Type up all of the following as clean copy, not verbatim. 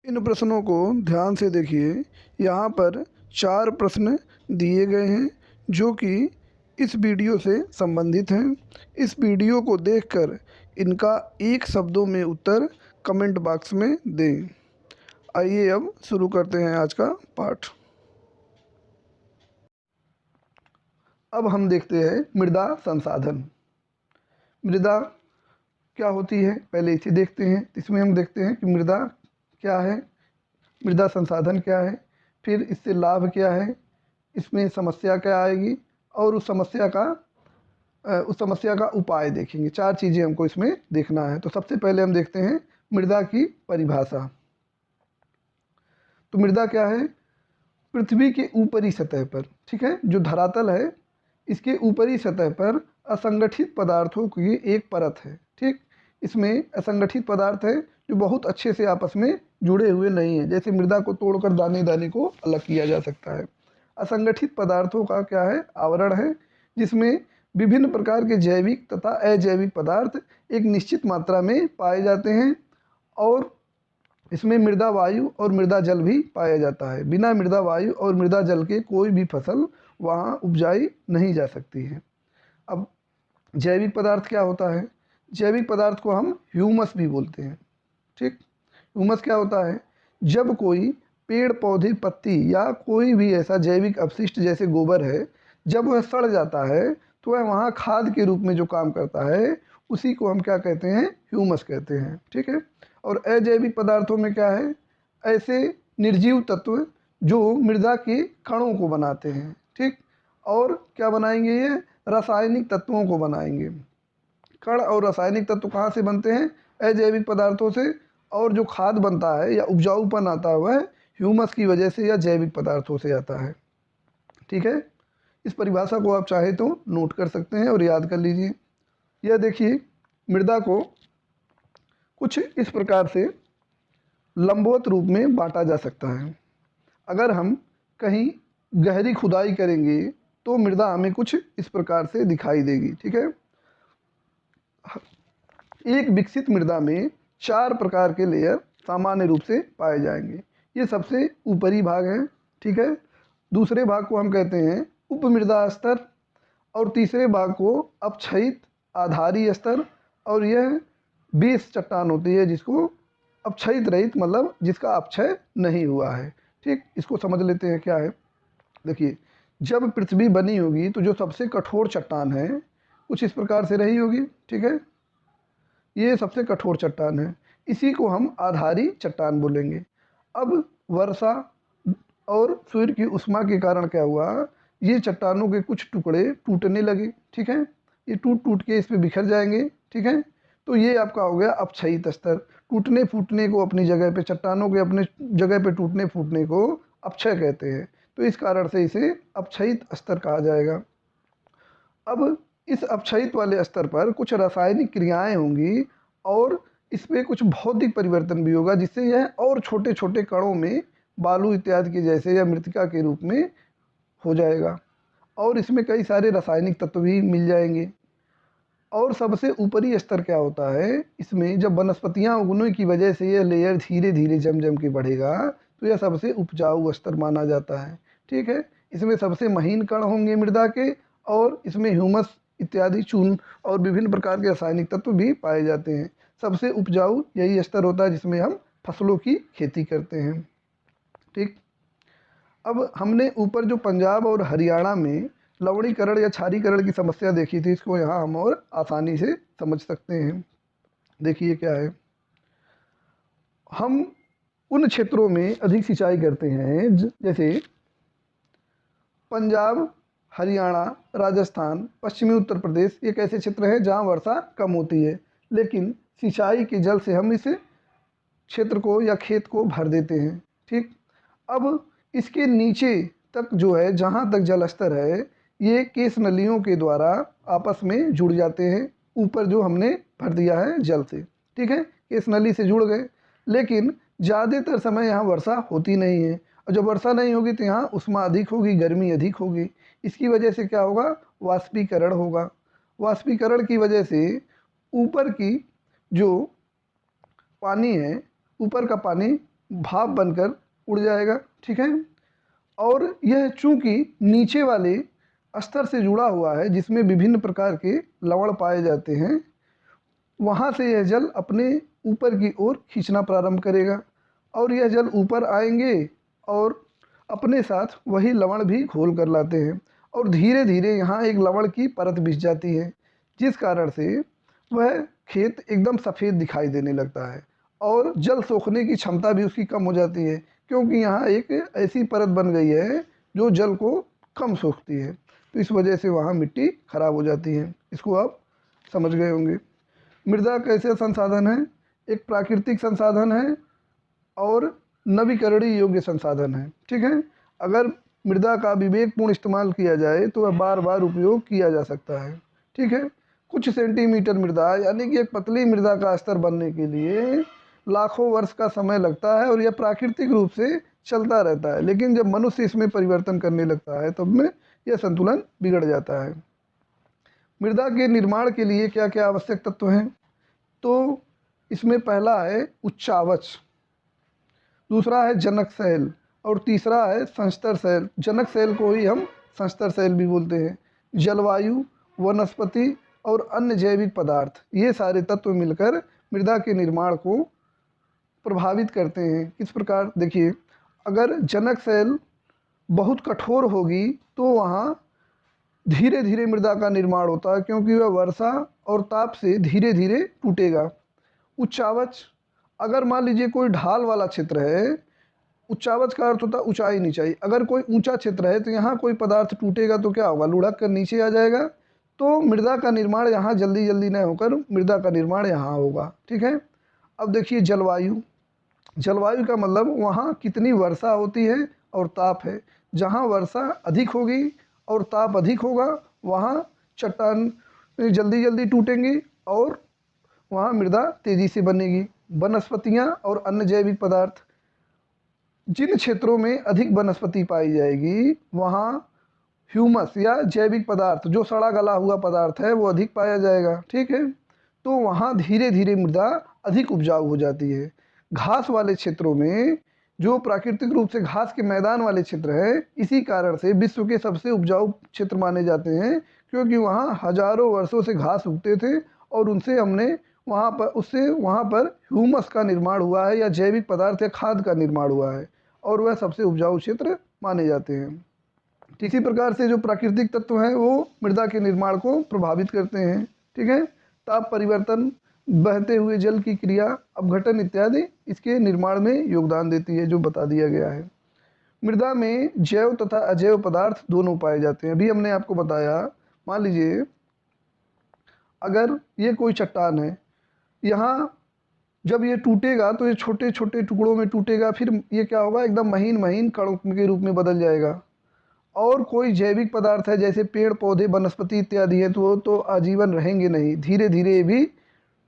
इन प्रश्नों को ध्यान से देखिए। यहाँ पर 4 प्रश्न दिए गए हैं जो कि इस वीडियो से संबंधित हैं। इस वीडियो को देखकर इनका एक शब्दों में उत्तर कमेंट बॉक्स में दें। आइए अब शुरू करते हैं आज का पाठ। अब हम देखते हैं मृदा संसाधन। मृदा क्या होती है पहले इसे देखते हैं। इसमें हम देखते हैं कि मृदा क्या है, मृदा संसाधन क्या है, फिर इससे लाभ क्या है, इसमें समस्या क्या आएगी और उस समस्या का उपाय देखेंगे। 4 चीज़ें हमको इसमें देखना है। तो सबसे पहले हम देखते हैं मृदा की परिभाषा। तो मृदा क्या है? पृथ्वी के ऊपरी सतह पर, ठीक है, जो धरातल है इसके ऊपरी सतह पर असंगठित पदार्थों की एक परत है। ठीक, इसमें असंगठित पदार्थ है जो बहुत अच्छे से आपस में जुड़े हुए नहीं हैं। जैसे मृदा को तोड़कर दाने दाने को अलग किया जा सकता है। असंगठित पदार्थों का क्या है? आवरण है, जिसमें विभिन्न प्रकार के जैविक तथा अजैविक पदार्थ एक निश्चित मात्रा में पाए जाते हैं और इसमें मृदा वायु और मृदा जल भी पाया जाता है। बिना मृदा वायु और मृदा जल के कोई भी फसल वहाँ उपजाई नहीं जा सकती है। अब जैविक पदार्थ क्या होता है? जैविक पदार्थ को हम ह्यूमस भी बोलते हैं। ठीक, ह्यूमस क्या होता है? जब कोई पेड़ पौधे पत्ती या कोई भी ऐसा जैविक अपशिष्ट जैसे गोबर है, जब वह सड़ जाता है तो वह वहाँ खाद के रूप में जो काम करता है उसी को हम क्या कहते हैं? ह्यूमस कहते हैं। ठीक है। और अजैविक पदार्थों में क्या है? ऐसे निर्जीव तत्व जो मृदा के कणों को बनाते हैं। ठीक, और क्या बनाएंगे? ये रासायनिक तत्वों को बनाएंगे। कण और रासायनिक तत्व कहाँ से बनते हैं? अजैविक पदार्थों से। और जो खाद बनता है या उपजाऊपन आता है वह ह्यूमस की वजह से या जैविक पदार्थों से आता है। ठीक है, इस परिभाषा को आप चाहे तो नोट कर सकते हैं और याद कर लीजिए। यह देखिए, मृदा को कुछ इस प्रकार से लंबवत रूप में बांटा जा सकता है। अगर हम कहीं गहरी खुदाई करेंगे तो मृदा हमें कुछ इस प्रकार से दिखाई देगी। ठीक है, एक विकसित मृदा में 4 प्रकार के लेयर सामान्य रूप से पाए जाएंगे। ये सबसे ऊपरी भाग है। ठीक है, दूसरे भाग को हम कहते हैं उपमृदा स्तर और तीसरे भाग को अपक्षयित आधारी स्तर, और यह बेस चट्टान होती है जिसको अपक्षयित रहित, मतलब जिसका अपक्षय नहीं हुआ है। ठीक, इसको समझ लेते हैं क्या है। देखिए, जब पृथ्वी बनी होगी तो जो सबसे कठोर चट्टान है कुछ इस प्रकार से रही होगी। ठीक है, ये सबसे कठोर चट्टान है, इसी को हम आधारी चट्टान बोलेंगे। अब वर्षा और सूर्य की उष्मा के कारण क्या हुआ? ये चट्टानों के कुछ टुकड़े टूटने लगे। ठीक है, ये टूट टूट के इस पे बिखर जाएंगे। ठीक है, तो ये आपका हो गया अपक्षयित स्तर। टूटने फूटने को अपनी जगह पे, चट्टानों के अपने जगह पे टूटने फूटने को अपक्षय कहते हैं, तो इस कारण से इसे अपक्षयित स्तर कहा जाएगा। अब इस अपक्षयित वाले स्तर पर कुछ रासायनिक क्रियाएं होंगी और इस पर कुछ भौतिक परिवर्तन भी होगा, जिससे यह और छोटे छोटे कणों में बालू इत्यादि के जैसे या मृतिका के रूप में हो जाएगा और इसमें कई सारे रासायनिक तत्व भी मिल जाएंगे। और सबसे ऊपरी स्तर क्या होता है? इसमें जब वनस्पतियां उगने की वजह से यह लेयर धीरे धीरे जम जम के बढ़ेगा तो यह सबसे उपजाऊ स्तर माना जाता है। ठीक है, इसमें सबसे महीन कण होंगे मृदा के और इसमें ह्यूमस इत्यादि चून और विभिन्न प्रकार के रासायनिक तत्व भी पाए जाते हैं। सबसे उपजाऊ यही स्तर होता है जिसमें हम फसलों की खेती करते हैं। ठीक, अब हमने ऊपर जो पंजाब और हरियाणा में लवणीकरण या क्षारीकरण की समस्या देखी थी, इसको यहाँ हम और आसानी से समझ सकते हैं। देखिए क्या है, हम उन क्षेत्रों में अधिक सिंचाई करते हैं जैसे पंजाब, हरियाणा, राजस्थान, पश्चिमी उत्तर प्रदेश, एक ऐसे क्षेत्र हैं जहाँ वर्षा कम होती है, लेकिन सिंचाई के जल से हम इस क्षेत्र को या खेत को भर देते हैं। ठीक, अब इसके नीचे तक जो है, जहाँ तक जल स्तर है, ये केस नलियों के द्वारा आपस में जुड़ जाते हैं, ऊपर जो हमने भर दिया है जल से। ठीक है, केस नली से जुड़ गए, लेकिन ज़्यादातर समय यहाँ वर्षा होती नहीं है और जब वर्षा नहीं होगी तो यहाँ उष्मा अधिक होगी, गर्मी अधिक होगी। इसकी वजह से क्या होगा? वाष्पीकरण होगा। वाष्पीकरण की वजह से ऊपर की जो पानी है, ऊपर का पानी भाप बनकर उड़ जाएगा, ठीक है। और यह चूंकि नीचे वाले स्तर से जुड़ा हुआ है जिसमें विभिन्न प्रकार के लवण पाए जाते हैं, वहाँ से यह जल अपने ऊपर की ओर खींचना प्रारंभ करेगा और यह जल ऊपर आएंगे और अपने साथ वही लवण भी घोल कर लाते हैं और धीरे धीरे यहाँ एक लवण की परत बिछ जाती है, जिस कारण से वह खेत एकदम सफ़ेद दिखाई देने लगता है और जल सोखने की क्षमता भी उसकी कम हो जाती है, क्योंकि यहाँ एक ऐसी परत बन गई है जो जल को कम सोखती है। तो इस वजह से वहाँ मिट्टी खराब हो जाती है। इसको आप समझ गए होंगे। मृदा कैसे संसाधन है? एक प्राकृतिक संसाधन है और नवीकरणीय योग्य संसाधन है, ठीक है। अगर मृदा का विवेकपूर्ण इस्तेमाल किया जाए तो वह बार बार उपयोग किया जा सकता है, ठीक है। कुछ सेंटीमीटर मृदा यानी कि एक पतली मृदा का स्तर बनने के लिए लाखों वर्ष का समय लगता है और यह प्राकृतिक रूप से चलता रहता है, लेकिन जब मनुष्य इसमें परिवर्तन करने लगता है तब में यह संतुलन बिगड़ जाता है। मृदा के निर्माण के लिए क्या क्या आवश्यक तत्व हैं? तो इसमें पहला है उच्चावच, दूसरा है जनक सेल और तीसरा है संस्तर सेल। जनक सेल को ही हम संस्तर सेल भी बोलते हैं। जलवायु, वनस्पति और अन्य जैविक पदार्थ, ये सारे तत्व मिलकर मृदा के निर्माण को प्रभावित करते हैं। किस प्रकार? देखिए, अगर जनक सेल बहुत कठोर होगी तो वहाँ धीरे धीरे मृदा का निर्माण होता है, क्योंकि वह वर्षा और ताप से धीरे धीरे टूटेगा। उच्चावच, अगर मान लीजिए कोई ढाल वाला क्षेत्र है, उच्चावच का अर्थ होता है ऊंचाई नीचाई। अगर कोई ऊंचा क्षेत्र है तो यहाँ कोई पदार्थ टूटेगा तो क्या होगा? लुढ़क कर नीचे आ जाएगा, तो मृदा का निर्माण यहाँ जल्दी जल्दी नहीं होकर मृदा का निर्माण यहाँ होगा, ठीक है। अब देखिए जलवायु। जलवायु का मतलब वहाँ कितनी वर्षा होती है और ताप है। जहाँ वर्षा अधिक होगी और ताप अधिक होगा वहाँ चट्टान जल्दी जल्दी टूटेंगी और वहाँ मृदा तेज़ी से बनेगी। वनस्पतियाँ और अन्य जैविक पदार्थ, जिन क्षेत्रों में अधिक वनस्पति पाई जाएगी वहाँ ह्यूमस या जैविक पदार्थ, जो सड़ा गला हुआ पदार्थ है, वो अधिक पाया जाएगा, ठीक है। तो वहाँ धीरे धीरे मृदा अधिक उपजाऊ हो जाती है। घास वाले क्षेत्रों में, जो प्राकृतिक रूप से घास के मैदान वाले क्षेत्र है, इसी कारण से विश्व के सबसे उपजाऊ क्षेत्र माने जाते हैं, क्योंकि वहाँ हजारों वर्षों से घास उगते थे और उनसे हमने वहाँ पर ह्यूमस का निर्माण हुआ है या जैविक पदार्थ या खाद का निर्माण हुआ है और वह सबसे उपजाऊ क्षेत्र माने जाते हैं। इसी प्रकार से जो प्राकृतिक तत्व हैं वो मृदा के निर्माण को प्रभावित करते हैं, ठीक है। ताप परिवर्तन, बहते हुए जल की क्रिया, अपघटन इत्यादि इसके निर्माण में योगदान देती है, जो बता दिया गया है। मृदा में जैव तथा अजैव पदार्थ दोनों पाए जाते हैं। अभी हमने आपको बताया, मान लीजिए अगर ये कोई चट्टान है, यहाँ जब ये टूटेगा तो ये छोटे छोटे टुकड़ों में टूटेगा, फिर ये क्या होगा? एकदम महीन महीन कणों के रूप में बदल जाएगा। और कोई जैविक पदार्थ है जैसे पेड़ पौधे वनस्पति इत्यादि है तो वो तो आजीवन रहेंगे नहीं, धीरे धीरे ये भी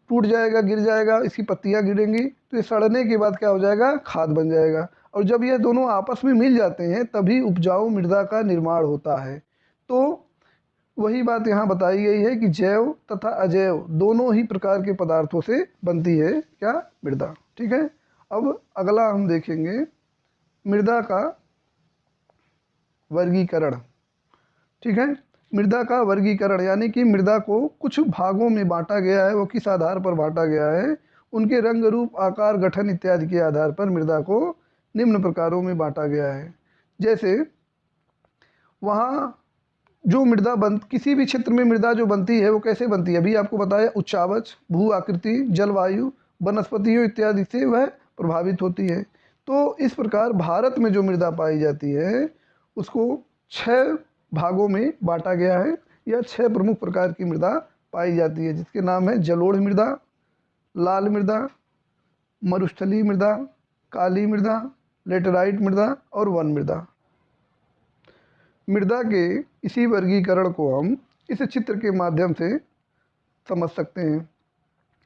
टूट जाएगा, गिर जाएगा, इसकी पत्तियां गिरेंगी तो ये सड़ने के बाद क्या हो जाएगा? खाद बन जाएगा। और जब ये दोनों आपस में मिल जाते हैं तभी उपजाऊ मृदा का निर्माण होता है। तो वही बात यहाँ बताई गई है कि जैव तथा अजैव दोनों ही प्रकार के पदार्थों से बनती है क्या? मृदा, ठीक है। अब अगला हम देखेंगे मृदा का वर्गीकरण, ठीक है। मृदा का वर्गीकरण यानी कि मृदा को कुछ भागों में बांटा गया है। वो किस आधार पर बांटा गया है? उनके रंग, रूप, आकार, गठन इत्यादि के आधार पर मृदा को निम्न प्रकारों में बांटा गया है। जैसे वहाँ जो किसी भी क्षेत्र में मृदा जो बनती है वो कैसे बनती है? अभी आपको बताया, उच्चावच, भू आकृति, जलवायु, वनस्पतियों इत्यादि से वह प्रभावित होती है। तो इस प्रकार भारत में जो मृदा पाई जाती है उसको 6 भागों में बांटा गया है। यह 6 प्रमुख प्रकार की मृदा पाई जाती है, जिसके नाम है जलोढ़ मृदा, लाल मृदा, मरुस्थलीय मृदा, काली मृदा, लेटेराइट मृदा और वन मृदा। मृदा के इसी वर्गीकरण को हम इस चित्र के माध्यम से समझ सकते हैं।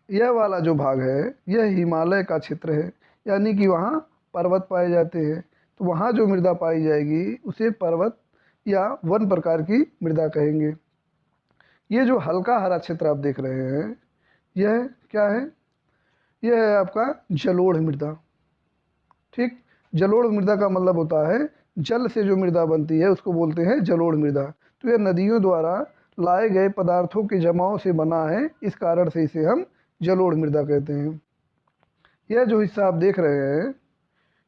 यह वाला जो भाग है यह हिमालय का क्षेत्र है, यानी कि वहाँ पर्वत पाए जाते हैं। तो वहाँ जो मृदा पाई जाएगी उसे पर्वत या वन प्रकार की मृदा कहेंगे। ये जो हल्का हरा क्षेत्र आप देख रहे हैं यह क्या है? यह है आपका जलोढ़ मृदा, ठीक। जलोढ़ मृदा का मतलब होता है जल से जो मृदा बनती है उसको बोलते हैं जलोढ़ मृदा। तो यह नदियों द्वारा लाए गए पदार्थों के जमाव से बना है, इस कारण से इसे हम जलोढ़ मृदा कहते हैं। यह जो हिस्सा आप देख रहे हैं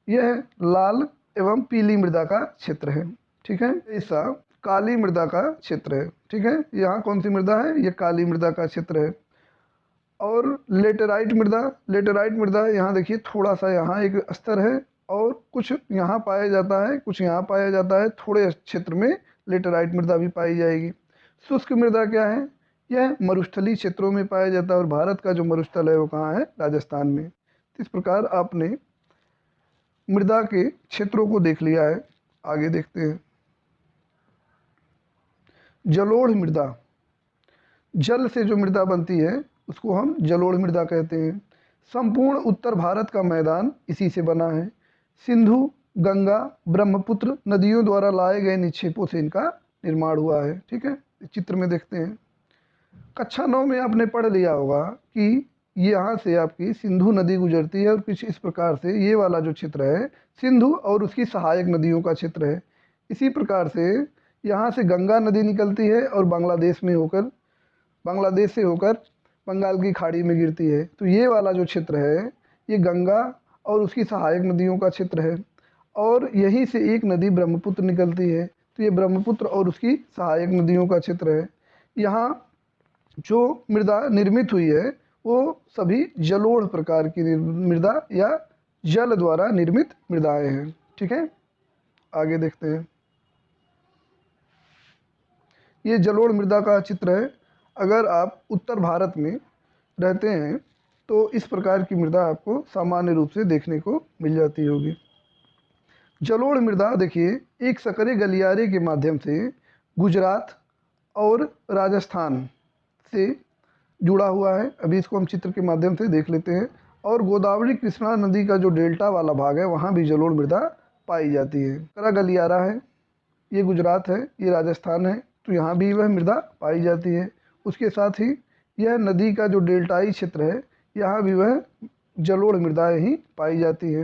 यह लाल एवं पीली मृदा का क्षेत्र है। ठीक है, हिस्सा काली मृदा का क्षेत्र है। ठीक है, यहाँ कौन सी मृदा है, ये काली मृदा का क्षेत्र है। और लेटेराइट मृदा यहाँ देखिए थोड़ा सा यहाँ एक स्तर है और कुछ यहाँ पाया जाता है, कुछ यहाँ पाया जाता है, थोड़े क्षेत्र में लेटेराइट मृदा भी पाई जाएगी। शुष्क मृदा क्या है, यह मरुस्थलीय क्षेत्रों में पाया जाता है और भारत का जो मरुस्थल है वो कहाँ है, राजस्थान में। इस प्रकार आपने मृदा के क्षेत्रों को देख लिया है। आगे देखते हैं। जलोढ़ मृदा, जल से जो मृदा बनती है उसको हम जलोढ़ मृदा कहते हैं। संपूर्ण उत्तर भारत का मैदान इसी से बना है। सिंधु, गंगा, ब्रह्मपुत्र नदियों द्वारा लाए गए निक्षेपों से इनका निर्माण हुआ है। ठीक है, चित्र में देखते हैं। कक्षा 9 में आपने पढ़ लिया होगा कि यहाँ से आपकी सिंधु नदी गुजरती है और कुछ इस प्रकार से ये वाला जो क्षेत्र है सिंधु और उसकी सहायक नदियों का क्षेत्र है। इसी प्रकार से यहाँ से गंगा नदी निकलती है और बांग्लादेश से होकर बंगाल की खाड़ी में गिरती है। तो ये वाला जो क्षेत्र है ये गंगा और उसकी सहायक नदियों का क्षेत्र है। और यहीं से एक नदी ब्रह्मपुत्र निकलती है, तो ये ब्रह्मपुत्र और उसकी सहायक नदियों का क्षेत्र है। यहाँ जो मृदा निर्मित हुई है वो सभी जलोढ़ प्रकार की मृदा या जल द्वारा निर्मित मृदाएं हैं। ठीक है, आगे देखते हैं। ये जलोढ़ मृदा का चित्र है। अगर आप उत्तर भारत में रहते हैं तो इस प्रकार की मृदा आपको सामान्य रूप से देखने को मिल जाती होगी। जलोढ़ मृदा देखिए एक सकरे गलियारे के माध्यम से गुजरात और राजस्थान से जुड़ा हुआ है। अभी इसको हम चित्र के माध्यम से देख लेते हैं। और गोदावरी कृष्णा नदी का जो डेल्टा वाला भाग है वहाँ भी जलोढ़ मृदा पाई जाती है। सकरा गलियारा है, ये गुजरात है, ये राजस्थान है, तो यहाँ भी वह मृदा पाई जाती है। उसके साथ ही यह नदी का जो डेल्टाई क्षेत्र है यहाँ भी वह जलोढ़ मृदाएँ ही पाई जाती है।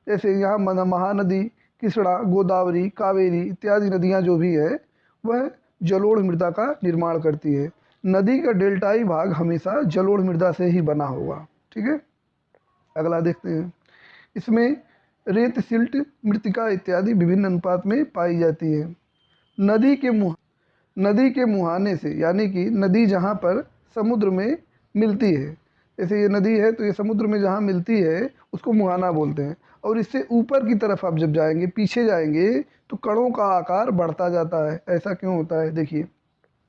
जैसे यहाँ महानदी, कृष्णा, गोदावरी, कावेरी इत्यादि नदियाँ जो भी है वह जलोढ़ मृदा का निर्माण करती है। नदी का डेल्टाई भाग हमेशा जलोढ़ मृदा से ही बना होगा। ठीक है, अगला देखते हैं। इसमें रेत, सिल्ट, मृत्तिका इत्यादि विभिन्न अनुपात में पाई जाती है। नदी के मुहाने से, यानी कि नदी जहाँ पर समुद्र में मिलती है, जैसे ये नदी है तो ये समुद्र में जहाँ मिलती है उसको मुहाना बोलते हैं। और इससे ऊपर की तरफ आप जब जाएंगे, पीछे जाएंगे, तो कणों का आकार बढ़ता जाता है। ऐसा क्यों होता है, देखिए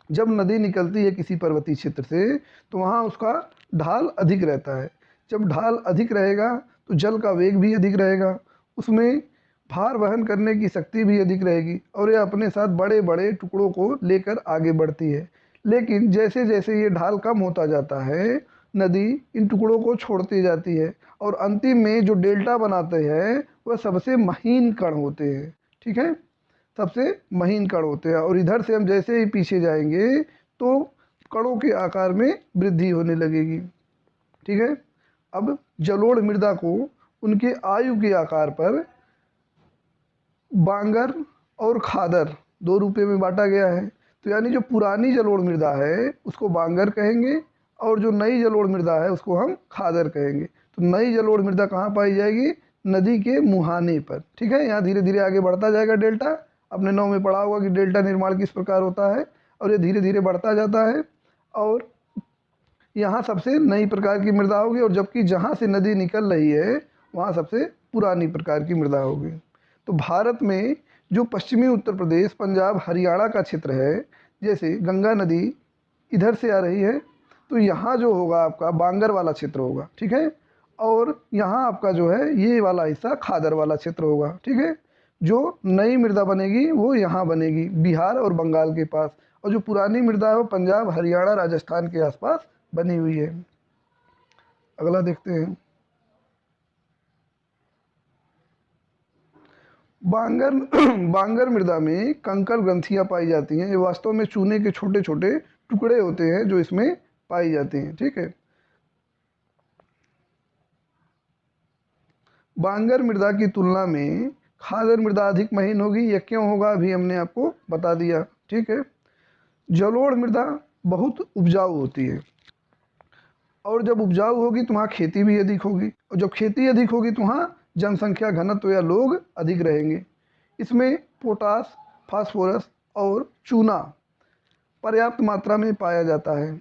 जब नदी निकलती है किसी पर्वतीय क्षेत्र से तो वहाँ उसका ढाल अधिक रहता है। जब ढाल अधिक रहेगा तो जल का वेग भी अधिक रहेगा, उसमें भार वहन करने की शक्ति भी अधिक रहेगी और ये अपने साथ बड़े बड़े टुकड़ों को लेकर आगे बढ़ती है। लेकिन जैसे जैसे ये ढाल कम होता जाता है नदी इन टुकड़ों को छोड़ती जाती है और अंतिम में जो डेल्टा बनाते हैं वह सबसे महीन कण होते हैं। ठीक है, सबसे महीन कण होते हैं। और इधर से हम जैसे ही पीछे जाएंगे तो कणों के आकार में वृद्धि होने लगेगी। ठीक है, अब जलोढ़ मृदा को उनके आयु के आकार पर बांगर और खादर 2 रूपों में बांटा गया है। तो यानी जो पुरानी जलोढ़ मृदा है उसको बांगर कहेंगे और जो नई जलोढ़ मृदा है उसको हम खादर कहेंगे। तो नई जलोढ़ मृदा कहाँ पाई जाएगी, नदी के मुहाने पर। ठीक है, यहाँ धीरे धीरे आगे बढ़ता जाएगा डेल्टा। आपने 9 में पढ़ा होगा कि डेल्टा निर्माण किस प्रकार होता है और ये धीरे धीरे बढ़ता जाता है और यहाँ सबसे नई प्रकार की मृदा होगी और जबकि जहाँ से नदी निकल रही है वहाँ सबसे पुरानी प्रकार की मृदा होगी। तो भारत में जो पश्चिमी उत्तर प्रदेश, पंजाब, हरियाणा का क्षेत्र है, जैसे गंगा नदी इधर से आ रही है तो यहाँ जो होगा आपका बांगर वाला क्षेत्र होगा। ठीक है, और यहाँ आपका जो है ये वाला हिस्सा खादर वाला क्षेत्र होगा। ठीक है, जो नई मृदा बनेगी वो यहाँ बनेगी बिहार और बंगाल के पास, और जो पुरानी मृदा है वो पंजाब, हरियाणा, राजस्थान के आसपास बनी हुई है। अगला देखते हैं। बांगर मृदा में कंकड़ ग्रंथियां पाई जाती हैं। ये वास्तव में चूने के छोटे छोटे टुकड़े होते हैं जो इसमें पाई जाती हैं। ठीक है, बांगर मृदा की तुलना में खादर मृदा अधिक महीन होगी। यह क्यों होगा अभी हमने आपको बता दिया, ठीक है। जलोढ़ मृदा बहुत उपजाऊ होती है, और जब उपजाऊ होगी तो वहाँ खेती भी अधिक होगी, और जब खेती अधिक होगी तो वहाँ जनसंख्या घनत्व या लोग अधिक रहेंगे। इसमें पोटास, फास्फोरस और चूना पर्याप्त मात्रा में पाया जाता है।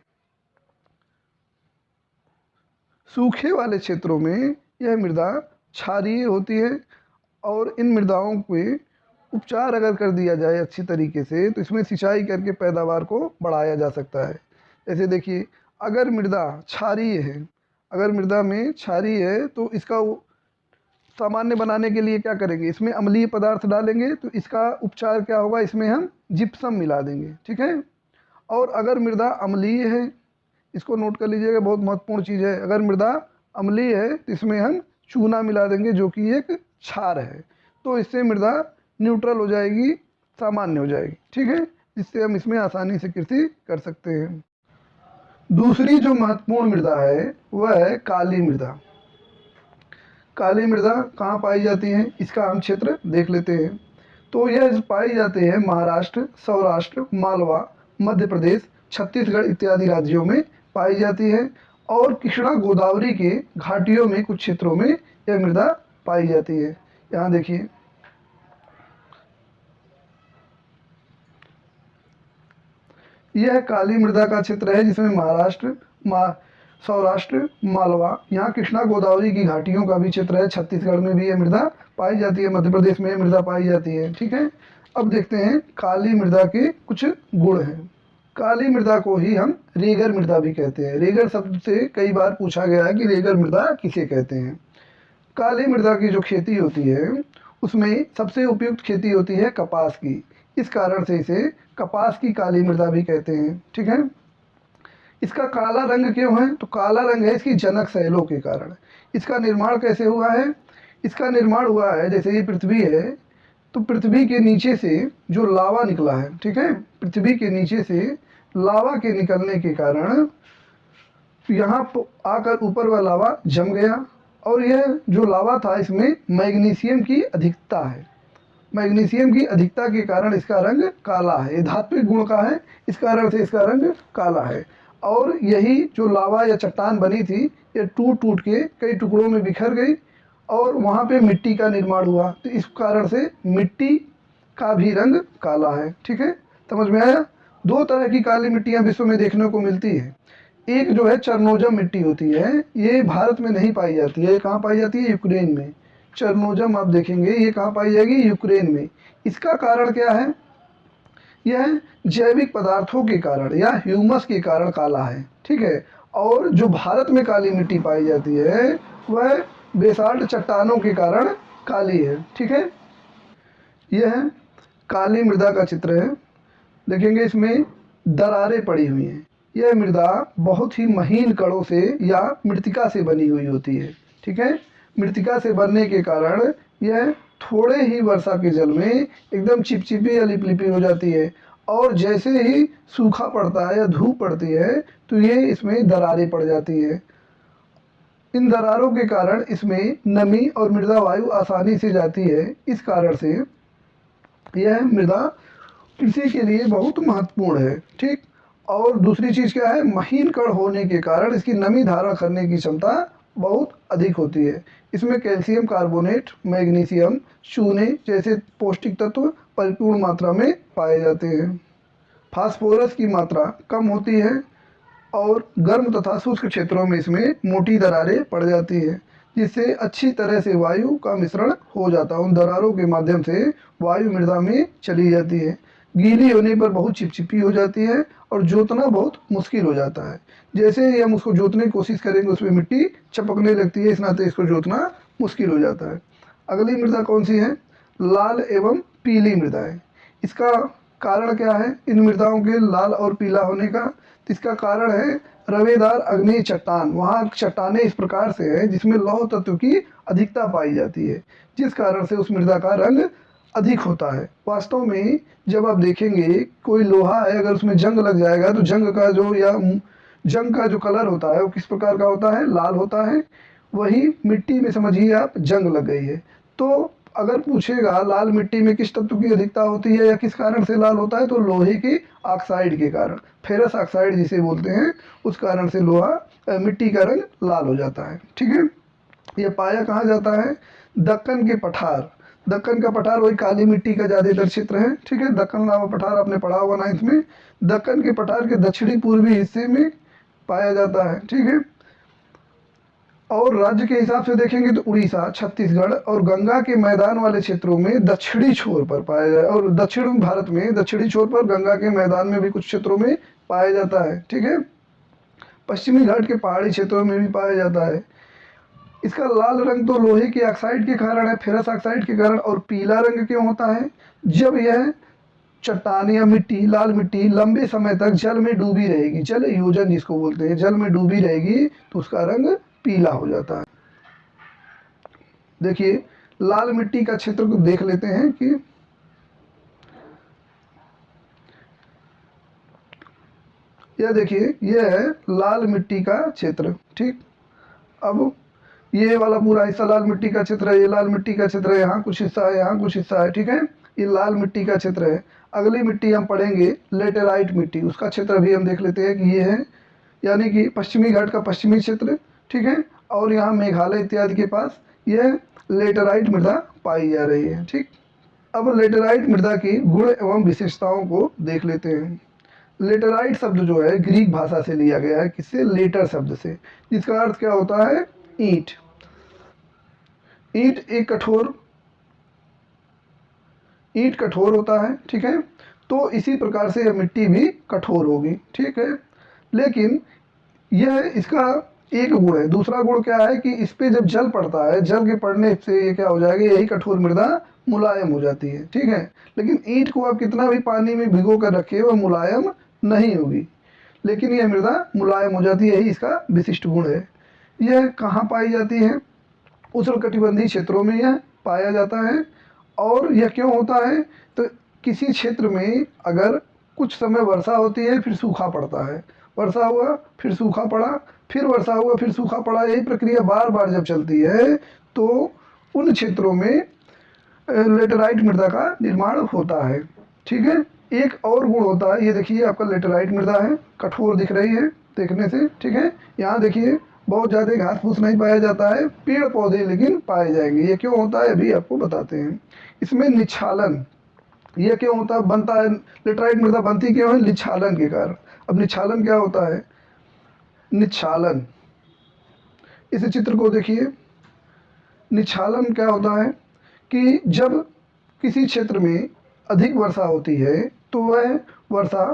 सूखे वाले क्षेत्रों में यह मृदा क्षारीय होती है, और इन मृदाओं के उपचार अगर कर दिया जाए अच्छी तरीके से तो इसमें सिंचाई करके पैदावार को बढ़ाया जा सकता है। जैसे देखिए, अगर मृदा क्षारीय है, अगर मृदा में क्षारीय है तो इसका सामान्य बनाने के लिए क्या करेंगे, इसमें अम्लीय पदार्थ डालेंगे, तो इसका उपचार क्या होगा, इसमें हम जिप्सम मिला देंगे, ठीक है। और अगर मृदा अम्लीय है, इसको नोट कर लीजिएगा, बहुत महत्वपूर्ण चीज़ है, अगर मृदा अम्लीय है तो इसमें हम चूना मिला देंगे जो कि एक क्षार है, तो इससे मृदा न्यूट्रल हो जाएगी, सामान्य हो जाएगी, ठीक है, जिससे हम इसमें आसानी से कृषि कर सकते हैं। दूसरी जो महत्वपूर्ण मृदा है वह है काली मृदा। काली मृदा कहाँ पाई जाती है, इसका हम क्षेत्र देख लेते हैं। तो यह पाई जाती है महाराष्ट्र, सौराष्ट्र, मालवा, मध्य प्रदेश, छत्तीसगढ़ इत्यादि राज्यों में पाई जाती है, और कृष्णा गोदावरी के घाटियों में कुछ क्षेत्रों में यह मृदा पाई जाती है। यहाँ देखिए, यह काली मृदा का क्षेत्र है जिसमें महाराष्ट्र, सौराष्ट्र, मालवा, यहाँ कृष्णा गोदावरी की घाटियों का भी क्षेत्र है। छत्तीसगढ़ में भी यह मृदा पाई जाती है, मध्य प्रदेश में यह मृदा पाई जाती है, ठीक है। अब देखते हैं काली मृदा के कुछ गुण हैं। काली मृदा को ही हम रेगर मृदा भी कहते हैं। रेगर शब्द से कई बार पूछा गया है कि रेगर मृदा किसे कहते हैं। काली मृदा की जो खेती होती है उसमें सबसे उपयुक्त खेती होती है कपास की, इस कारण से इसे कपास की काली मृदा भी कहते हैं, ठीक है। इसका काला रंग क्यों है, तो काला रंग है इसकी जनक शैलों के कारण। इसका निर्माण कैसे हुआ है, इसका निर्माण हुआ है, जैसे ये पृथ्वी है तो पृथ्वी के नीचे से जो लावा निकला है, ठीक है, पृथ्वी के नीचे से लावा के निकलने के कारण यहाँ आकर ऊपर वह लावा जम गया, और यह जो लावा था इसमें मैग्नीशियम की अधिकता है। मैग्नीशियम की अधिकता के कारण इसका रंग काला है, ये धात्विक गुण का है, इस कारण से इसका रंग काला है। और यही जो लावा या चट्टान बनी थी ये टूट टूट के कई टुकड़ों में बिखर गई, और वहाँ पे मिट्टी का निर्माण हुआ, तो इस कारण से मिट्टी का भी रंग काला है, ठीक है, समझ में आया। दो तरह की काली मिट्टियाँ विश्व में देखने को मिलती है। एक जो है चरनोजम मिट्टी होती है, ये भारत में नहीं पाई जाती है, ये कहाँ पाई जाती है, यूक्रेन में। चरनोजम आप देखेंगे ये कहाँ पाई जाएगी, यूक्रेन में। इसका कारण क्या है, यह जैविक पदार्थों के कारण या ह्यूमस के कारण काला है, ठीक है। और जो भारत में काली मिट्टी पाई जाती है वह बेसाल्ट चट्टानों के कारण काली है, ठीक है। यह काली मृदा का चित्र है, देखेंगे इसमें दरारें पड़ी हुई हैं। यह मृदा बहुत ही महीन कणों से या मृतिका से बनी हुई होती है, ठीक है। मृतिका से बनने के कारण यह थोड़े ही वर्षा के जल में एकदम चिपचिपी या लिपलिपी हो जाती है, और जैसे ही सूखा पड़ता है या धूप पड़ती है तो ये इसमें दरारें पड़ जाती है। इन दरारों के कारण इसमें नमी और मृदा वायु आसानी से जाती है, इस कारण से यह मृदा कृषि के लिए बहुत महत्वपूर्ण है, ठीक। और दूसरी चीज़ क्या है, महीन कण होने के कारण इसकी नमी धारण करने की क्षमता बहुत अधिक होती है। इसमें कैल्शियम कार्बोनेट, मैग्नीशियम, चूने जैसे पौष्टिक तत्व परिपूर्ण मात्रा में पाए जाते हैं। फास्फोरस की मात्रा कम होती है, और गर्म तथा शुष्क क्षेत्रों में इसमें मोटी दरारें पड़ जाती है, जिससे अच्छी तरह से वायु का मिश्रण हो जाता है। उन दरारों के माध्यम से वायु मृदा में चली जाती है। गीली होने पर बहुत चिपचिपी हो जाती है, और जोतना बहुत मुश्किल हो जाता है। जैसे ही हम उसको जोतने की कोशिश करेंगे उसमें मिट्टी चपकने लगती है, इस नाते इसको जोतना मुश्किल हो जाता है। अगली मृदा कौन सी है, लाल एवं पीली मृदाएं। इसका कारण क्या है, इन मृदाओं के लाल और पीला होने का, इसका कारण है रवेदार अग्नेय चट्टान। वहाँ चट्टानें इस प्रकार से है जिसमें लौह तत्व की अधिकता पाई जाती है, जिस कारण से उस मृदा का रंग अधिक होता है। वास्तव में जब आप देखेंगे कोई लोहा है, अगर उसमें जंग लग जाएगा तो जंग का जो कलर होता है वो किस प्रकार का होता है, लाल होता है। वही मिट्टी में समझिए आप जंग लग गई है। तो अगर पूछेगा लाल मिट्टी में किस तत्व की अधिकता होती है या किस कारण से लाल होता है, तो लोहे के ऑक्साइड के कारण, फेरस ऑक्साइड जिसे बोलते हैं, उस कारण से लोहा मिट्टी का रंग लाल हो जाता है। ठीक है, ये पाया कहाँ जाता है? दक्कन के पठार। दक्कन का पठार वही काली मिट्टी का ज़्यादातर क्षेत्र है। ठीक है, दक्कन नामा पठार आपने पढ़ा होगा 9th में। दक्कन के पठार के दक्षिणी पूर्वी हिस्से में पाया जाता है। ठीक है, और राज्य के हिसाब से देखेंगे तो उड़ीसा, छत्तीसगढ़ और गंगा के मैदान वाले क्षेत्रों में दक्षिणी छोर पर पाया जाए, और दक्षिण भारत में दक्षिणी छोर पर गंगा के मैदान में भी कुछ क्षेत्रों में पाया जाता है। ठीक है, पश्चिमी घाट के पहाड़ी क्षेत्रों में भी पाया जाता है। इसका लाल रंग तो लोहे के ऑक्साइड के कारण है, फेरस ऑक्साइड के कारण। और पीला रंग क्यों होता है? जब यह चट्टान या मिट्टी, लाल मिट्टी लंबे समय तक जल में डूबी रहेगी, जल योजन जिसको बोलते हैं, जल में डूबी रहेगी तो उसका रंग पीला हो जाता है। देखिए लाल मिट्टी का क्षेत्र को देख लेते हैं कि यह देखिए, यह है लाल मिट्टी का क्षेत्र। ठीक, अब ये वाला पूरा हिस्सा लाल मिट्टी का क्षेत्र है, ये लाल मिट्टी का क्षेत्र है, यहाँ कुछ हिस्सा है, यहाँ कुछ हिस्सा है। ठीक है, ये लाल मिट्टी का क्षेत्र है। अगली मिट्टी हम पढ़ेंगे लेटेराइट मिट्टी, उसका क्षेत्र भी हम देख लेते हैं कि ये है, यानी कि पश्चिमी घाट का पश्चिमी क्षेत्र। ठीक है, और यहाँ मेघालय इत्यादि के पास यह लेटेराइट मृदा पाई जा रही है। ठीक, अब लेटेराइट मृदा की गुण एवं विशेषताओं को देख लेते हैं। लेटेराइट शब्द जो है ग्रीक भाषा से लिया गया है, किससे? लेटर शब्द से, जिसका अर्थ क्या होता है? ईंट। ईंट एक कठोर, ईंट कठोर होता है। ठीक है, तो इसी प्रकार से यह मिट्टी भी कठोर होगी। ठीक है, लेकिन यह इसका एक गुण है। दूसरा गुण क्या है कि इस पे जब जल पड़ता है, जल के पड़ने से ये क्या हो जाएगा, यही कठोर मृदा मुलायम हो जाती है। ठीक है, लेकिन ईंट को आप कितना भी पानी में भिगो कर रखे वह मुलायम नहीं होगी, लेकिन यह मृदा मुलायम हो जाती है, यही इसका विशिष्ट गुण है। यह कहाँ पाई जाती है? उष्णकटिबंधीय क्षेत्रों में यह पाया जाता है। और यह क्यों होता है? तो किसी क्षेत्र में अगर कुछ समय वर्षा होती है फिर सूखा पड़ता है, वर्षा हुआ फिर सूखा पड़ा, फिर वर्षा हुआ फिर सूखा पड़ा, यही प्रक्रिया बार बार जब चलती है तो उन क्षेत्रों में लेटेराइट मृदा का निर्माण होता है। ठीक है, एक और गुण होता है, ये देखिए आपका लेटेराइट मृदा है, कठोर दिख रही है देखने से। ठीक है, यहाँ देखिए बहुत ज़्यादा घास फूस नहीं पाया जाता है, पेड़ पौधे लेकिन पाए जाएंगे। ये क्यों होता है अभी आपको बताते हैं। इसमें निच्छालन, ये क्यों होता बनता है? लेटेराइट मृदा बनती क्यों है? निच्छालन के कारण। अब निच्छालन क्या होता है? निच्छालन, इस चित्र को देखिए, निच्छालन क्या होता है कि जब किसी क्षेत्र में अधिक वर्षा होती है तो वह वर्षा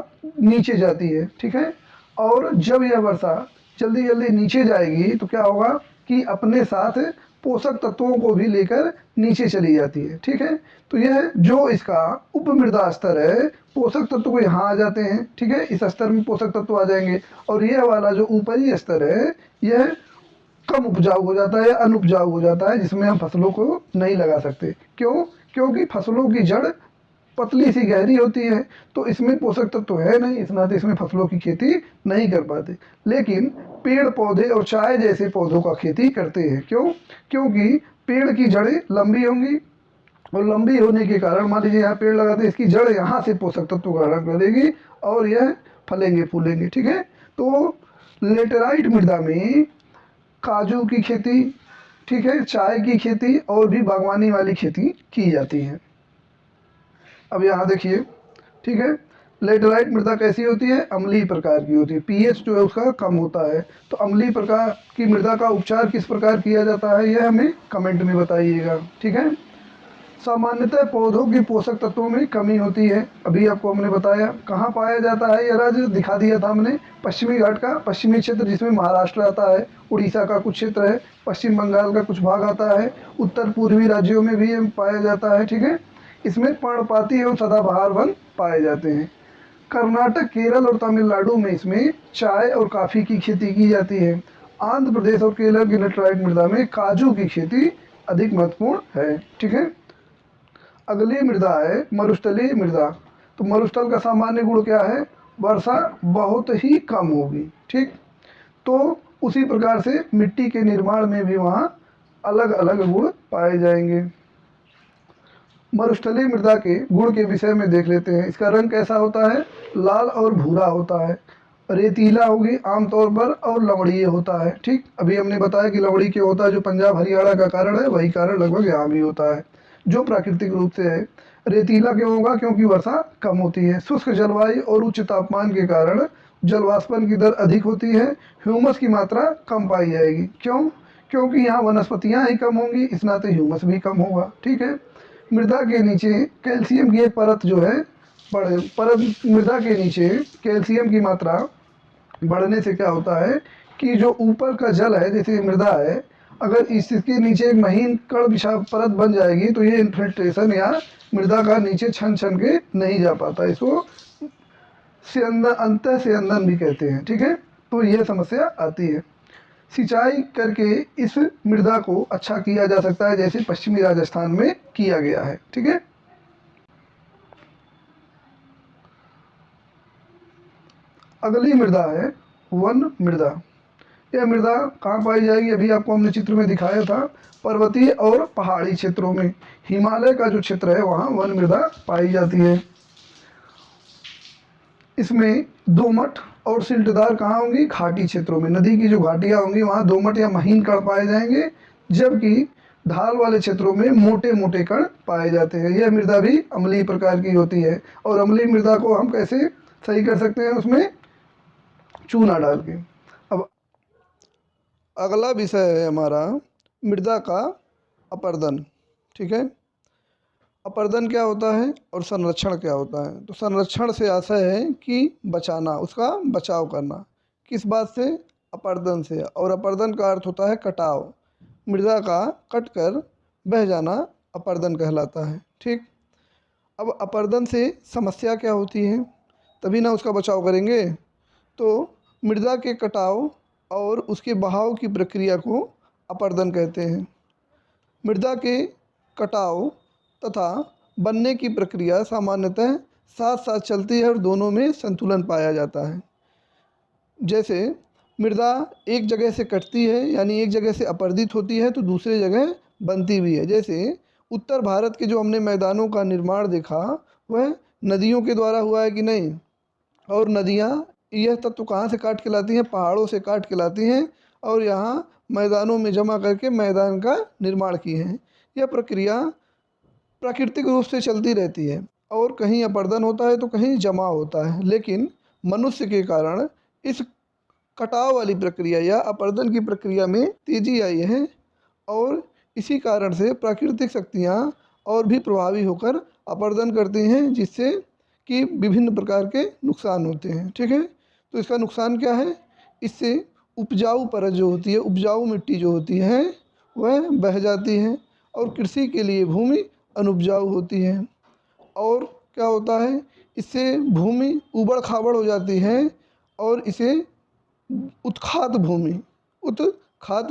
नीचे जाती है। ठीक है, और जब यह वर्षा जल्दी जल्दी नीचे जाएगी तो क्या होगा कि अपने साथ पोषक तत्वों को भी लेकर नीचे चली जाती है। ठीक है, तो यह जो इसका उपमृदा स्तर है, पोषक तत्व को यहाँ आ जाते हैं। ठीक है, इस स्तर में पोषक तत्व आ जाएंगे, और यह वाला जो ऊपरी स्तर है यह कम उपजाऊ हो जाता है या अनुपजाऊ हो जाता है, जिसमें हम फसलों को नहीं लगा सकते। क्यों? क्योंकि फसलों की जड़ पतली सी गहरी होती है, तो इसमें पोषक तत्व तो है नहीं, इस नाते इसमें फसलों की खेती नहीं कर पाते। लेकिन पेड़ पौधे और चाय जैसे पौधों का खेती करते हैं। क्यों? क्योंकि पेड़ की जड़ें लंबी होंगी, और लंबी होने के कारण मान लीजिए यहाँ पेड़ लगाते हैं, इसकी जड़ यहाँ से पोषक तत्व ग्रहण करेगी और यह फलेंगे फूलेंगे। ठीक है, तो लेटेराइट मृदा में काजू की खेती, ठीक है, चाय की खेती और भी बागवानी वाली खेती की जाती है। अब यहाँ देखिए, ठीक है, लेटेराइट मृदा कैसी होती है? अम्लीय प्रकार की होती है, पीएच जो है उसका कम होता है। तो अम्लीय प्रकार की मृदा का उपचार किस प्रकार किया जाता है, यह हमें कमेंट में बताइएगा। ठीक है, सामान्यतः पौधों की पोषक तत्वों में कमी होती है, अभी आपको हमने बताया। कहाँ पाया जाता है? यह राज्य दिखा दिया था हमने, पश्चिमी घाट का पश्चिमी क्षेत्र, जिसमें महाराष्ट्र आता है, उड़ीसा का कुछ क्षेत्र है, पश्चिम बंगाल का कुछ भाग आता है, उत्तर पूर्वी राज्यों में भी पाया जाता है। ठीक है, इसमें पर्णपाती एवं सदाबहार वन पाए जाते हैं। कर्नाटक, केरल और तमिलनाडु में इसमें चाय और कॉफ़ी की खेती की जाती है। आंध्र प्रदेश और केरल की लेटेराइट मृदा में काजू की खेती अधिक महत्वपूर्ण है। ठीक है, अगली मृदा है मरुस्थलीय मृदा। तो मरुस्थल का सामान्य गुण क्या है? वर्षा बहुत ही कम होगी। ठीक, तो उसी प्रकार से मिट्टी के निर्माण में भी वहाँ अलग अलग गुण पाए जाएंगे। मरुस्थलीय मृदा के गुण के विषय में देख लेते हैं। इसका रंग कैसा होता है? लाल और भूरा होता है। रेतीला होगी आमतौर पर और लवणीय होता है। ठीक, अभी हमने बताया कि लवणी क्यों होता है, जो पंजाब हरियाणा का कारण है वही कारण लगभग यहाँ भी होता है, जो प्राकृतिक रूप से है। रेतीला क्यों होगा? क्योंकि वर्षा कम होती है। शुष्क जलवायु और उच्च तापमान के कारण जलवाष्पन की दर अधिक होती है, ह्यूमस की मात्रा कम पाई जाएगी। क्यों? क्योंकि यहाँ वनस्पतियाँ ही कम होंगी, इस नाते ह्यूमस भी कम होगा। ठीक है। मृदा के नीचे कैल्शियम की एक परत जो है मृदा के नीचे कैल्शियम की मात्रा बढ़ने से क्या होता है कि जो ऊपर का जल है, जैसे मृदा है, अगर इसके नीचे एक महीन कण विषा परत बन जाएगी तो ये इन्फिल्ट्रेशन या मृदा का नीचे छन छन के नहीं जा पाता। इसको अंतः स्यंदन भी कहते हैं। ठीक है, तो यह समस्या आती है। सिंचाई करके इस मृदा को अच्छा किया जा सकता है, जैसे पश्चिमी राजस्थान में किया गया है। ठीक है। अगली मृदा है वन मृदा। यह मृदा कहाँ पाई जाएगी? अभी आपको हमने चित्र में दिखाया था, पर्वतीय और पहाड़ी क्षेत्रों में। हिमालय का जो क्षेत्र है वहाँ वन मृदा पाई जाती है। इसमें दोमट और सिल्टदार कहाँ होंगी? घाटी क्षेत्रों में। नदी की जो घाटियाँ होंगी वहाँ दोमट या महीन कण पाए जाएंगे, जबकि ढाल वाले क्षेत्रों में मोटे मोटे कण पाए जाते हैं। यह मृदा भी अम्लीय प्रकार की होती है, और अम्लीय मृदा को हम कैसे सही कर सकते हैं? उसमें चूना डाल के। अब अगला विषय है हमारा मृदा का अपर्दन। ठीक है, अपर्दन क्या होता है और संरक्षण क्या होता है? तो संरक्षण से आशय है कि बचाना, उसका बचाव करना। किस बात से? अपर्दन से। और अपर्दन का अर्थ होता है कटाव। मृदा का कट कर बह जाना अपर्दन कहलाता है। ठीक, अब अपर्दन से समस्या क्या होती है, तभी ना उसका बचाव करेंगे। तो मृदा के कटाव और उसके बहाव की प्रक्रिया को अपर्दन कहते हैं। मृदा के कटाव तथा बनने की प्रक्रिया सामान्यतः साथ साथ चलती है और दोनों में संतुलन पाया जाता है। जैसे मृदा एक जगह से कटती है, यानी एक जगह से अपर्दित होती है, तो दूसरे जगह बनती भी है। जैसे उत्तर भारत के जो हमने मैदानों का निर्माण देखा, वह नदियों के द्वारा हुआ है कि नहीं? और नदियाँ यह तत्व कहाँ से काट के लाती हैं? पहाड़ों से काट के लाती हैं, और यहाँ मैदानों में जमा करके मैदान का निर्माण किए हैं। यह प्रक्रिया प्राकृतिक रूप से चलती रहती है, और कहीं अपर्दन होता है तो कहीं जमा होता है। लेकिन मनुष्य के कारण इस कटाव वाली प्रक्रिया या अपर्दन की प्रक्रिया में तेजी आई है, और इसी कारण से प्राकृतिक शक्तियाँ और भी प्रभावी होकर अपर्दन करती हैं, जिससे कि विभिन्न प्रकार के नुकसान होते हैं। ठीक है, तो इसका नुकसान क्या है? इससे उपजाऊ परत जो होती है, उपजाऊ मिट्टी जो होती है, वह बह जाती है, और कृषि के लिए भूमि अनुपजाऊ होती है। और क्या होता है? इससे भूमि ऊबड़ खाबड़ हो जाती है, और इसे उत्खात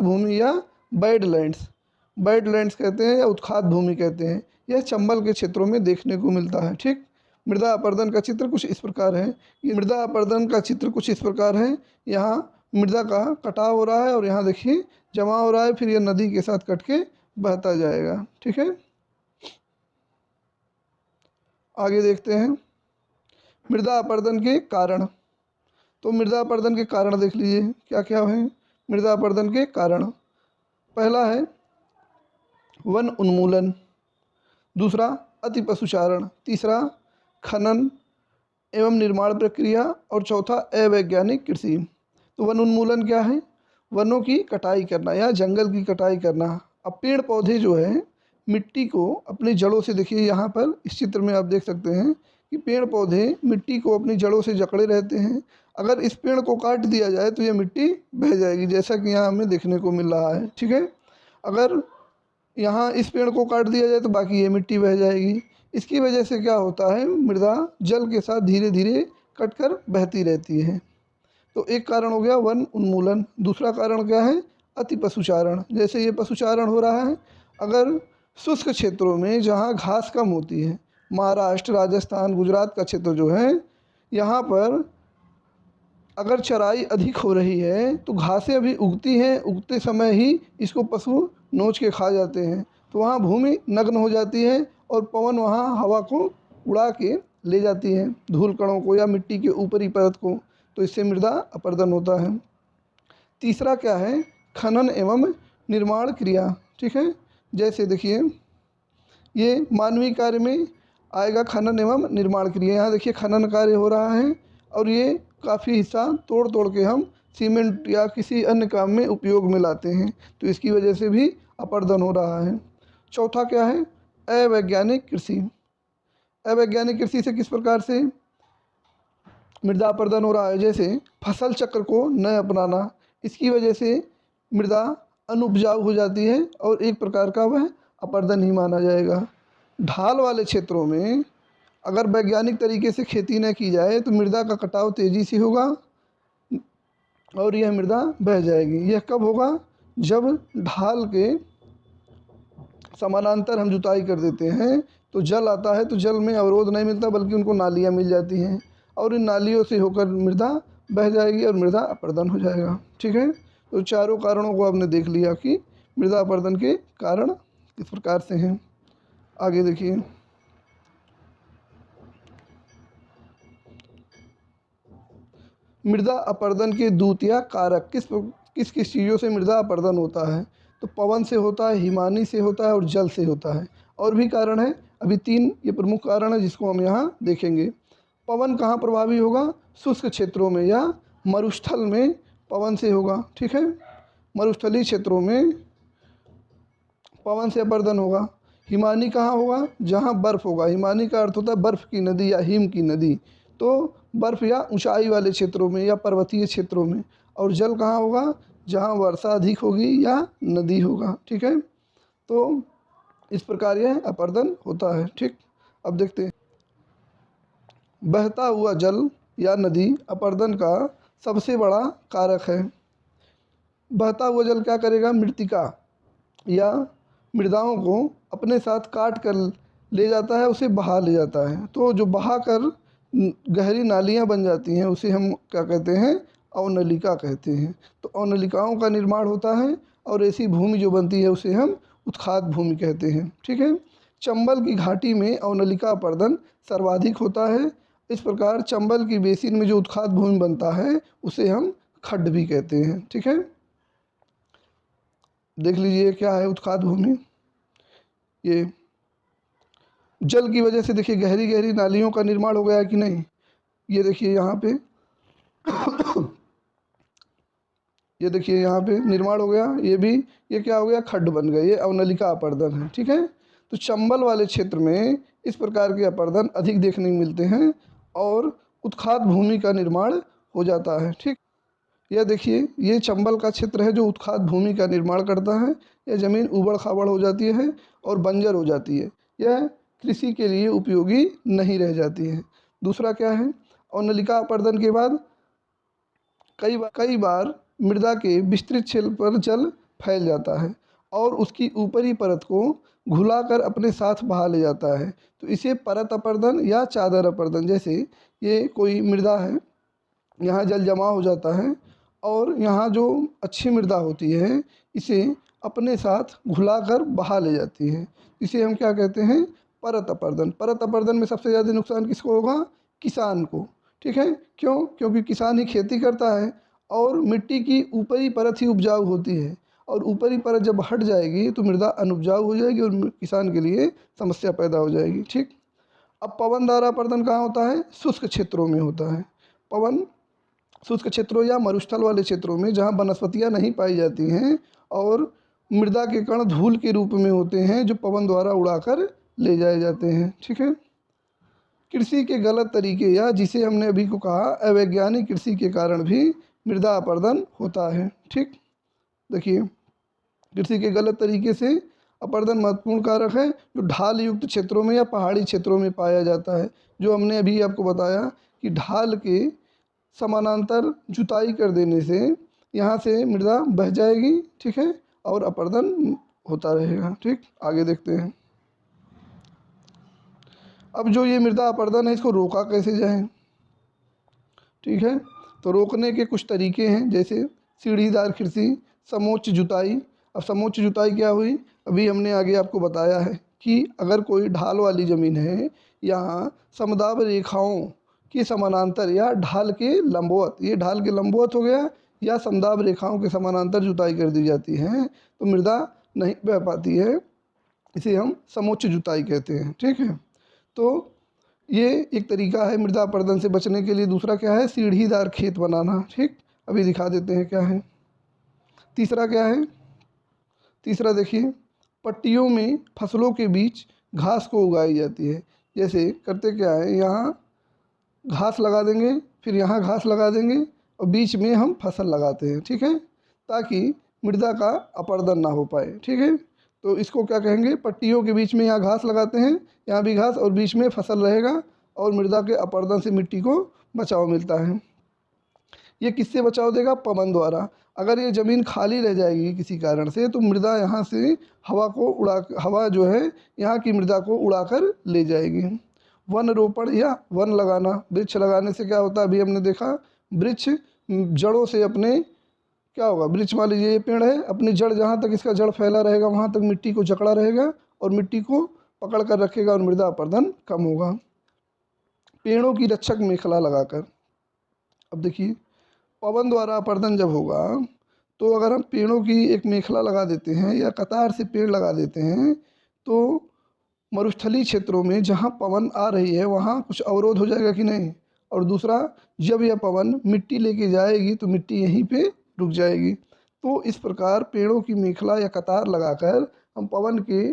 भूमि या बैडलैंड्स कहते हैं, या उत्खात भूमि कहते हैं। यह चंबल के क्षेत्रों में देखने को मिलता है। ठीक, मृदा अपर्दन का चित्र कुछ इस प्रकार है। ये मृदा अपर्दन का चित्र कुछ इस प्रकार है। यहाँ मृदा का कटाव हो रहा है, और यहाँ देखिए जमा हो रहा है, फिर यह नदी के साथ कट के बहता जाएगा। ठीक है, आगे देखते हैं मृदा अपर्दन के कारण। तो मृदा अपर्दन के कारण देख लीजिए क्या क्या है। मृदा अपर्दन के कारण, पहला है वन उन्मूलन, दूसरा अति पशुचारण, तीसरा खनन एवं निर्माण प्रक्रिया, और चौथा अवैज्ञानिक कृषि। तो वन उन्मूलन क्या है? वनों की कटाई करना या जंगल की कटाई करना। अब पेड़ पौधे जो है मिट्टी को अपनी जड़ों से, देखिए यहाँ पर इस चित्र में आप देख सकते हैं कि पेड़ पौधे मिट्टी को अपनी जड़ों से जकड़े रहते हैं। अगर इस पेड़ को काट दिया जाए तो यह मिट्टी बह जाएगी, जैसा कि यहाँ हमें देखने को मिल रहा है। ठीक है, अगर यहाँ इस पेड़ को काट दिया जाए तो बाकी ये मिट्टी बह जाएगी। इसकी वजह से क्या होता है? मृदा जल के साथ धीरे धीरे कट कर बहती रहती है। तो एक कारण हो गया वन उन्मूलन। दूसरा कारण क्या है? अति पशुचारण। जैसे ये पशुचारण हो रहा है, अगर शुष्क क्षेत्रों में जहाँ घास कम होती है, महाराष्ट्र, राजस्थान, गुजरात का क्षेत्र जो है, यहाँ पर अगर चराई अधिक हो रही है तो घासें अभी उगती हैं, उगते समय ही इसको पशु नोच के खा जाते हैं, तो वहाँ भूमि नग्न हो जाती है और पवन वहाँ हवा को उड़ा के ले जाती है, धूल कणों को या मिट्टी के ऊपरी परत को, तो इससे मृदा अपरदन होता है। तीसरा क्या है, खनन एवं निर्माण क्रिया। ठीक है, जैसे देखिए ये मानवीय कार्य में आएगा खनन एवं निर्माण क्रिया। यहाँ देखिए खनन कार्य हो रहा है और ये काफ़ी हिस्सा तोड़ तोड़ के हम सीमेंट या किसी अन्य काम में उपयोग में लाते हैं, तो इसकी वजह से भी अपरदन हो रहा है। चौथा क्या है, अवैज्ञानिक कृषि। अवैज्ञानिक कृषि से किस प्रकार से मृदा अपरदन हो रहा है, जैसे फसल चक्र को न अपनाना, इसकी वजह से मृदा अनुपजाऊ हो जाती है और एक प्रकार का वह अपरदन ही माना जाएगा। ढाल वाले क्षेत्रों में अगर वैज्ञानिक तरीके से खेती न की जाए तो मृदा का कटाव तेज़ी से होगा और यह मृदा बह जाएगी। यह कब होगा, जब ढाल के समानांतर हम जुताई कर देते हैं तो जल आता है, तो जल में अवरोध नहीं मिलता बल्कि उनको नालियाँ मिल जाती हैं और इन नालियों से होकर मृदा बह जाएगी और मृदा अपरदन हो जाएगा। ठीक है, तो चारों कारणों को आपने देख लिया कि मृदा अपरदन के कारण किस प्रकार से हैं। आगे देखिए, मृदा अपरदन के दूत या कारक किस किस चीज़ों से मृदा अपरदन होता है, तो पवन से होता है, हिमानी से होता है और जल से होता है। और भी कारण है, अभी 3 ये प्रमुख कारण है जिसको हम यहाँ देखेंगे। पवन कहाँ प्रभावी होगा, शुष्क क्षेत्रों में या मरुस्थल में पवन से होगा। ठीक है, मरुस्थलीय क्षेत्रों में पवन से अपरदन होगा। हिमानी कहाँ होगा, जहाँ बर्फ़ होगा, हिमानी का अर्थ होता है बर्फ़ की नदी या हिम की नदी, तो बर्फ़ या ऊंचाई वाले क्षेत्रों में या पर्वतीय क्षेत्रों में। और जल कहाँ होगा, जहाँ वर्षा अधिक होगी या नदी होगा। ठीक है, तो इस प्रकार यह अपरदन होता है। ठीक, अब देखते हैं, बहता हुआ जल या नदी अपरदन का सबसे बड़ा कारक है। बहता हुआ जल क्या करेगा, मृत्तिका या मृदाओं को अपने साथ काट कर ले जाता है, उसे बहा ले जाता है, तो जो बहा कर गहरी नालियाँ बन जाती हैं उसे हम क्या कहते हैं, अवनलिका कहते हैं। तो अवनलिकाओं का निर्माण होता है और ऐसी भूमि जो बनती है उसे हम उत्खात भूमि कहते हैं। ठीक है, चंबल की घाटी में अवनलिका अपरदन सर्वाधिक होता है। इस प्रकार चंबल की बेसिन में जो उत्खात भूमि बनता है उसे हम खड्ड भी कहते हैं। ठीक है, देख लीजिए क्या है उत्खात भूमि। ये जल की वजह से देखिए गहरी गहरी नालियों का निर्माण हो गया है कि नहीं, ये देखिए यहाँ पे ये देखिए यहाँ पे निर्माण हो गया, ये क्या हो गया, खड्ड बन गए, ये अवनलिका अपरदन है। ठीक है, तो चंबल वाले क्षेत्र में इस प्रकार के अपरदन अधिक देखने को मिलते हैं और उत्खात भूमि का निर्माण हो जाता है। ठीक, यह देखिए ये चंबल का क्षेत्र है जो उत्खात भूमि का निर्माण करता है। यह ज़मीन उबड़ खाबड़ हो जाती है और बंजर हो जाती है, यह कृषि के लिए उपयोगी नहीं रह जाती है। दूसरा क्या है, अवनलिका अपरदन के बाद कई बार मृदा के विस्तृत क्षेत्र पर जल फैल जाता है और उसकी ऊपरी परत को घुलाकर अपने साथ बहा ले जाता है, तो इसे परत अपरदन या चादर अपरदन। जैसे ये कोई मृदा है, यहाँ जल जमा हो जाता है और यहाँ जो अच्छी मृदा होती है इसे अपने साथ घुलाकर बहा ले जाती है, इसे हम क्या कहते हैं, परत अपरदन। परत अपरदन में सबसे ज़्यादा नुकसान किसको होगा, किसान को। ठीक है, क्यों, क्योंकि किसान ही खेती करता है और मिट्टी की ऊपरी परत ही उपजाऊ होती है और ऊपरी परत जब हट जाएगी तो मृदा अनुपजाऊ हो जाएगी और किसान के लिए समस्या पैदा हो जाएगी। ठीक, अब पवन द्वारा अपरदन कहाँ होता है, शुष्क क्षेत्रों में होता है। पवन शुष्क क्षेत्रों या मरुस्थल वाले क्षेत्रों में जहाँ वनस्पतियाँ नहीं पाई जाती हैं और मृदा के कण धूल के रूप में होते हैं जो पवन द्वारा उड़ाकर ले जाए जाते हैं। ठीक है, कृषि के गलत तरीके या जिसे हमने अभी को कहा अवैज्ञानिक कृषि के कारण भी मृदा अपरदन होता है। ठीक, देखिए कृषि के गलत तरीके से अपरदन महत्वपूर्ण कारक है जो ढाल युक्त क्षेत्रों में या पहाड़ी क्षेत्रों में पाया जाता है, जो हमने अभी आपको बताया कि ढाल के समानांतर जुताई कर देने से यहाँ से मृदा बह जाएगी। ठीक है, और अपरदन होता रहेगा। ठीक, आगे देखते हैं, अब जो ये मृदा अपरदन है इसको रोका कैसे जाए। ठीक है, तो रोकने के कुछ तरीके हैं, जैसे सीढ़ीदार कृषि, समोच्च जुताई। अब समोच्च जुताई क्या हुई, अभी हमने आगे आपको बताया है कि अगर कोई ढाल वाली ज़मीन है, यहाँ समदाब रेखाओं के समानांतर या ढाल के लंबवत, ये ढाल के लंबवत हो गया या समदाब रेखाओं के समानांतर जुताई कर दी जाती है तो मृदा नहीं बह पाती है, इसे हम समोच्च जुताई कहते हैं। ठीक है, तो ये एक तरीका है मृदा अपरदन से बचने के लिए। दूसरा क्या है, सीढ़ीदार खेत बनाना। ठीक, अभी दिखा देते हैं क्या है। तीसरा क्या है, तीसरा देखिए, पट्टियों में फसलों के बीच घास को उगाई जाती है। जैसे करते क्या है, यहाँ घास लगा देंगे, फिर यहाँ घास लगा देंगे और बीच में हम फसल लगाते हैं। ठीक है, ताकि मृदा का अपरदन ना हो पाए। ठीक है, तो इसको क्या कहेंगे, पट्टियों के बीच में यहाँ घास लगाते हैं, यहाँ भी घास और बीच में फसल रहेगा और मृदा के अपरदन से मिट्टी को बचाव मिलता है। ये किससे बचाव देगा, पवन द्वारा। अगर ये ज़मीन खाली रह जाएगी किसी कारण से तो मृदा यहाँ से हवा जो है यहाँ की मृदा को उड़ाकर ले जाएगी। वन रोपण या वन लगाना, वृक्ष लगाने से क्या होता है, अभी हमने देखा, वृक्ष जड़ों से अपने क्या होगा, वृक्ष मान लीजिए ये पेड़ है, अपनी जड़ जहाँ तक इसका जड़ फैला रहेगा वहाँ तक मिट्टी को जकड़ा रहेगा और मिट्टी को पकड़ कर रखेगा और मृदा अपरदन कम होगा। पेड़ों की रक्षक मेखला लगाकर, अब देखिए पवन द्वारा अपरदन जब होगा तो अगर हम पेड़ों की एक मेखला लगा देते हैं या कतार से पेड़ लगा देते हैं तो मरुस्थलीय क्षेत्रों में जहाँ पवन आ रही है वहाँ कुछ अवरोध हो जाएगा कि नहीं। और दूसरा, जब यह पवन मिट्टी लेके जाएगी तो मिट्टी यहीं पे रुक जाएगी। तो इस प्रकार पेड़ों की मेखला या कतार लगाकर हम पवन की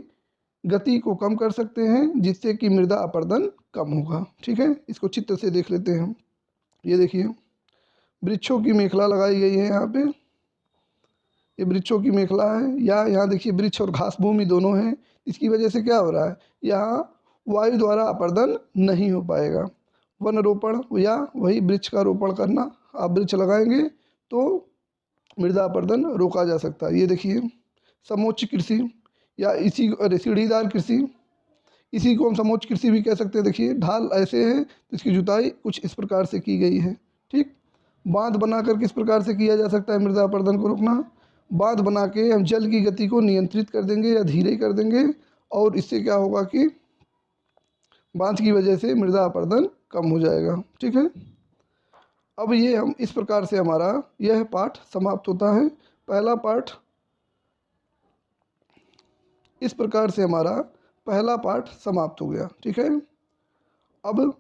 गति को कम कर सकते हैं, जिससे कि मृदा अपरदन कम होगा। ठीक है, इसको चित्र से देख लेते हैं। ये देखिए वृक्षों की मेखला लगाई गई है यहाँ पे, ये वृक्षों की मेखला है, या यहाँ देखिए वृक्ष और घास भूमि दोनों हैं। इसकी वजह से क्या हो रहा है, यहाँ वायु द्वारा अपरदन नहीं हो पाएगा। वन रोपण या वही वृक्ष का रोपण करना, आप वृक्ष लगाएंगे तो मृदा अपरदन रोका जा सकता है। ये देखिए समोच्च कृषि या सीढ़ीदार कृषि, इसी को हम समोच्च कृषि भी कह सकते हैं। देखिए ढाल ऐसे है तो इसकी जुताई कुछ इस प्रकार से की गई है। ठीक, बांध बनाकर किस प्रकार से किया जा सकता है मृदा अपरदन को रोकना, बांध बना के हम जल की गति को नियंत्रित कर देंगे या धीरे कर देंगे और इससे क्या होगा कि बांध की वजह से मृदा अपरदन कम हो जाएगा। ठीक है, अब ये हम इस प्रकार से हमारा यह पाठ समाप्त होता है। पहला पाठ इस प्रकार से हमारा पहला पाठ समाप्त हो गया। ठीक है, अब